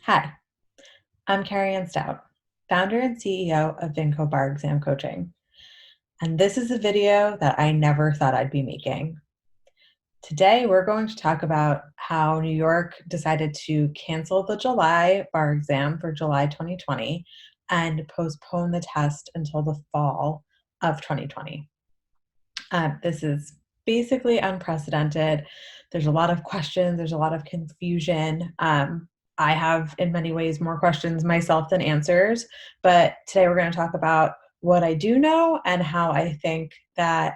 Hi, I'm Carrie Ann Stout, founder and CEO of Vinco Bar Exam Coaching, and this is a video that I never thought I'd be making. Today, we're going to talk about how New York decided to cancel the July bar exam for July 2020 and postpone the test until the fall of 2020. This is basically unprecedented. There's a lot of questions, there's a lot of confusion. I have, in many ways, more questions myself than answers. But today we're going to talk about what I do know and how I think that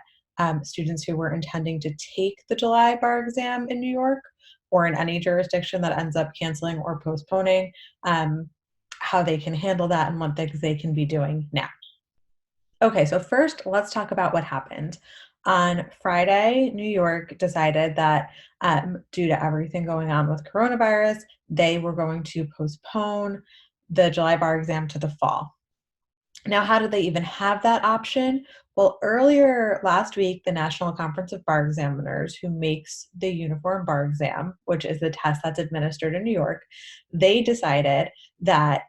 students who were intending to take the July bar exam in New York or in any jurisdiction that ends up canceling or postponing, how they can handle that and what things they can be doing now. Okay, so first, let's talk about what happened. On Friday, New York decided that due to everything going on with coronavirus, they were going to postpone the July bar exam to the fall. Now, how did they even have that option? Well, earlier last week, the National Conference of Bar Examiners, who makes the uniform bar exam, which is the test that's administered in New York, they decided that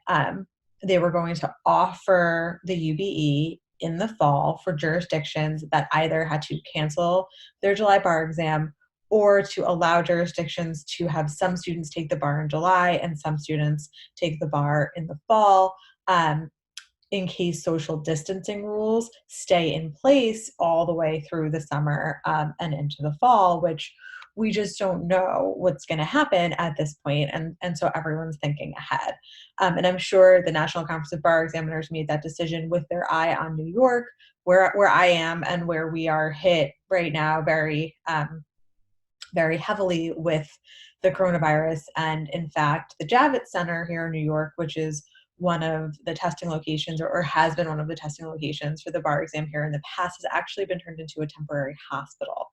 they were going to offer the UBE in the fall for jurisdictions that either had to cancel their July bar exam or to allow jurisdictions to have some students take the bar in July and some students take the bar in the fall. In case social distancing rules stay in place all the way through the summer and into the fall, which we just don't know what's going to happen at this point. And so everyone's thinking ahead. And I'm sure the National Conference of Bar Examiners made that decision with their eye on New York, where I am and where we are hit right now very heavily with the coronavirus. And in fact, the Javits Center here in New York, which is one of the testing locations or has been one of the testing locations for the bar exam here in the past, has actually been turned into a temporary hospital.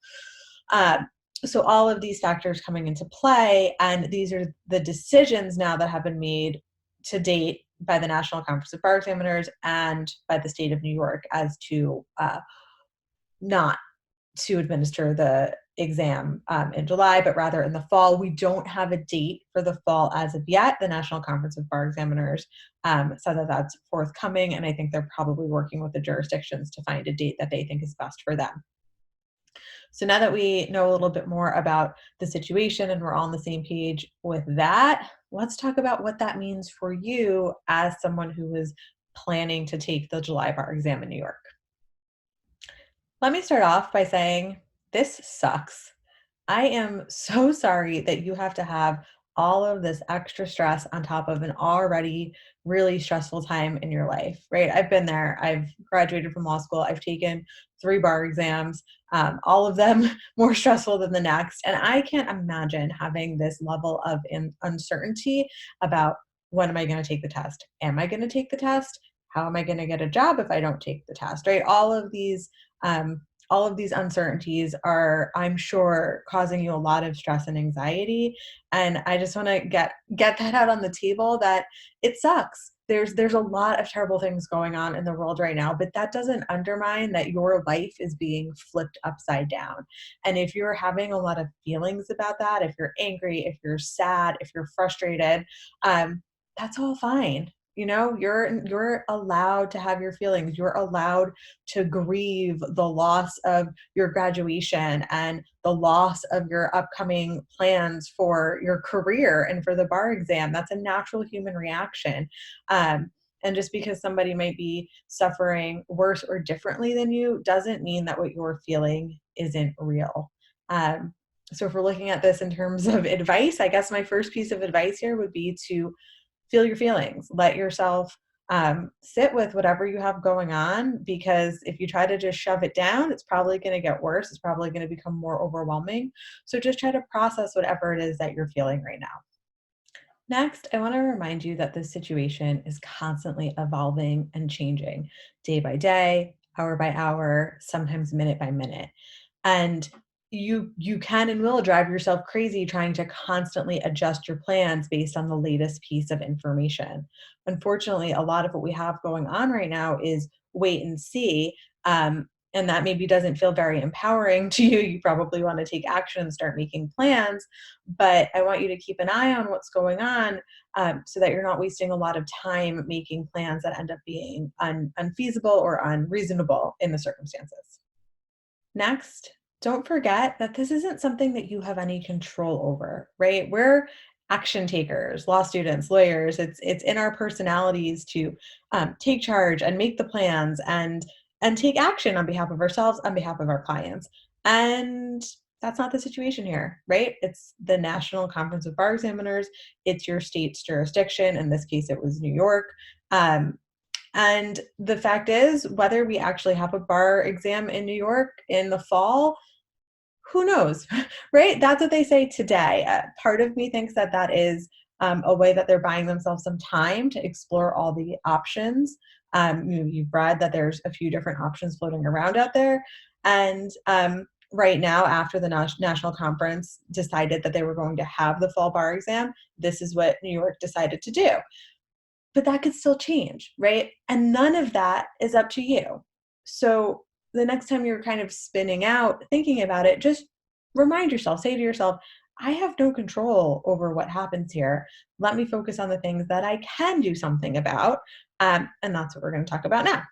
So all of these factors coming into play, and these are the decisions now that have been made to date by the National Conference of Bar Examiners and by the state of New York as to not to administer the exam in July, but rather in the fall. We don't have a date for the fall as of yet. The National Conference of Bar Examiners said that that's forthcoming, and I think they're probably working with the jurisdictions to find a date that they think is best for them. So now that we know a little bit more about the situation and we're all on the same page with that, let's talk about what that means for you as someone who is planning to take the July bar exam in New York. Let me start off by saying this sucks. I am so sorry that you have to have all of this extra stress on top of an already really stressful time in your life, right? I've been there. I've graduated from law school. I've taken 3 bar exams, all of them more stressful than the next. And I can't imagine having this level of uncertainty about when am I going to take the test? Am I going to take the test? How am I going to get a job if I don't take the test, right? All of these uncertainties are, I'm sure, causing you a lot of stress and anxiety. And I just want to get that out on the table that it sucks. There's a lot of terrible things going on in the world right now, but that doesn't undermine that your life is being flipped upside down. And if you're having a lot of feelings about that, if you're angry, if you're sad, if you're frustrated, that's all fine. You know, you're allowed to have your feelings. You're allowed to grieve the loss of your graduation and the loss of your upcoming plans for your career and for the bar exam. That's a natural human reaction. And just because somebody might be suffering worse or differently than you doesn't mean that what you're feeling isn't real. So if we're looking at this in terms of advice, I guess my first piece of advice here would be to feel your feelings. Let yourself sit with whatever you have going on, because if you try to just shove it down, it's probably going to get worse. It's probably going to become more overwhelming. So just try to process whatever it is that you're feeling right now. Next, I want to remind you that this situation is constantly evolving and changing day by day, hour by hour, sometimes minute by minute. And you can and will drive yourself crazy trying to constantly adjust your plans based on the latest piece of information. Unfortunately, a lot of what we have going on right now is wait and see. and that maybe doesn't feel very empowering to you. You probably want to take action and start making plans. But I want you to keep an eye on what's going on, so that you're not wasting a lot of time making plans that end up being unfeasible or unreasonable in the circumstances. Next, don't forget that this isn't something that you have any control over, right? We're action takers, law students, lawyers. It's in our personalities to take charge and make the plans and take action on behalf of ourselves, on behalf of our clients. And that's not the situation here, right? It's the National Conference of Bar Examiners. It's your state's jurisdiction. In this case, it was New York. Um, and the fact is, whether we actually have a bar exam in New York in the fall, who knows, right? That's what they say today. Part of me thinks that that is a way that they're buying themselves some time to explore all the options. You've read that there's a few different options floating around out there. And right now, after the national conference decided that they were going to have the fall bar exam, this is what New York decided to do. But that could still change, right? And none of that is up to you. So the next time you're kind of spinning out, thinking about it, just remind yourself, say to yourself, I have no control over what happens here. Let me focus on the things that I can do something about. And that's what we're going to talk about now.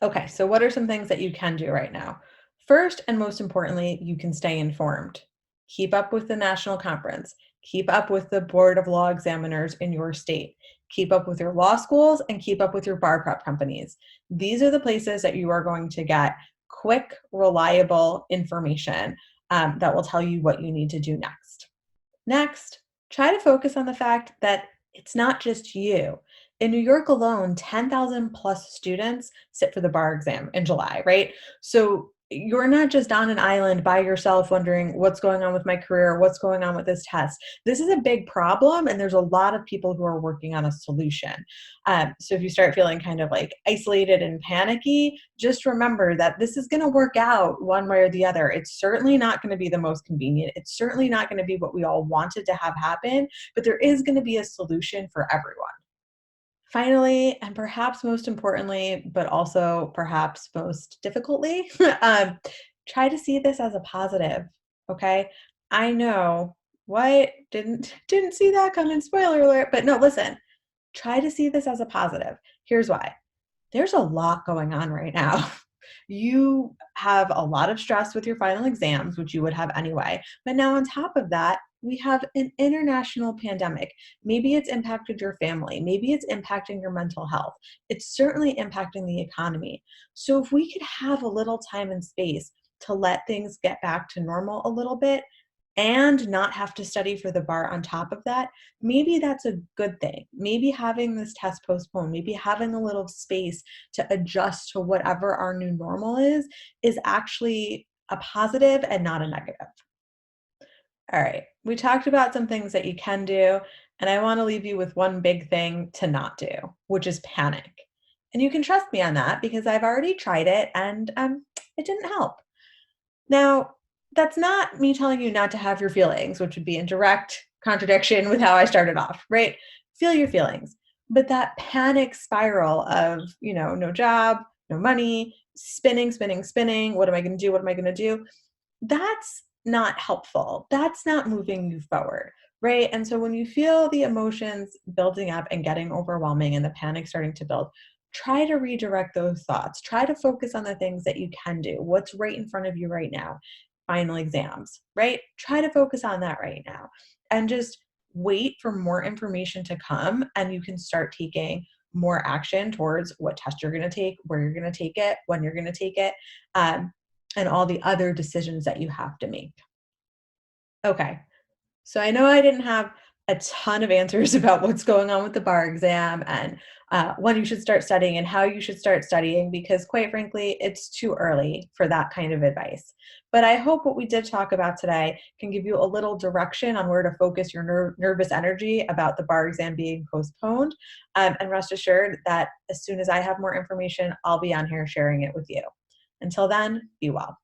Okay, so what are some things that you can do right now? First, and most importantly, you can stay informed. Keep up with the national conference. Keep up with the Board of Law Examiners in your state. Keep up with your law schools and keep up with your bar prep companies. These are the places that you are going to get quick, reliable information that will tell you what you need to do next. Next, try to focus on the fact that it's not just you. In New York alone, 10,000 plus students sit for the bar exam in July, right? So you're not just on an island by yourself wondering what's going on with my career, what's going on with this test. This is a big problem, and there's a lot of people who are working on a solution. So if you start feeling kind of like isolated and panicky, just remember that this is going to work out one way or the other. It's certainly not going to be the most convenient. It's certainly not going to be what we all wanted to have happen, but there is going to be a solution for everyone. Finally, and perhaps most importantly, but also perhaps most difficultly, try to see this as a positive. Okay. I know what didn't see that coming, spoiler alert, but no, listen, try to see this as a positive. Here's why. There's a lot going on right now. You have a lot of stress with your final exams, which you would have anyway. But now, on top of that, we have an international pandemic. Maybe it's impacted your family. Maybe it's impacting your mental health. It's certainly impacting the economy. So, if we could have a little time and space to let things get back to normal a little bit and not have to study for the bar on top of that, maybe that's a good thing. Maybe having this test postponed, maybe having a little space to adjust to whatever our new normal is actually a positive and not a negative. All right, we talked about some things that you can do, and I want to leave you with one big thing to not do, which is panic. And you can trust me on that because I've already tried it and it didn't help. Now, that's not me telling you not to have your feelings, which would be in direct contradiction with how I started off, right? Feel your feelings. But that panic spiral of, no job, no money, spinning, spinning, spinning. What am I going to do? What am I going to do? That's not helpful. That's not moving you forward, right? And so when you feel the emotions building up and getting overwhelming and the panic starting to build, try to redirect those thoughts. Try to focus on the things that you can do. What's right in front of you right now? Final exams, right? Try to focus on that right now and just wait for more information to come, and you can start taking more action towards what test you're going to take, where you're going to take it, when you're going to take it. And all the other decisions that you have to make. Okay, so I know I didn't have a ton of answers about what's going on with the bar exam and when you should start studying and how you should start studying, because quite frankly, it's too early for that kind of advice. But I hope what we did talk about today can give you a little direction on where to focus your nervous energy about the bar exam being postponed. And rest assured that as soon as I have more information, I'll be on here sharing it with you. Until then, be well.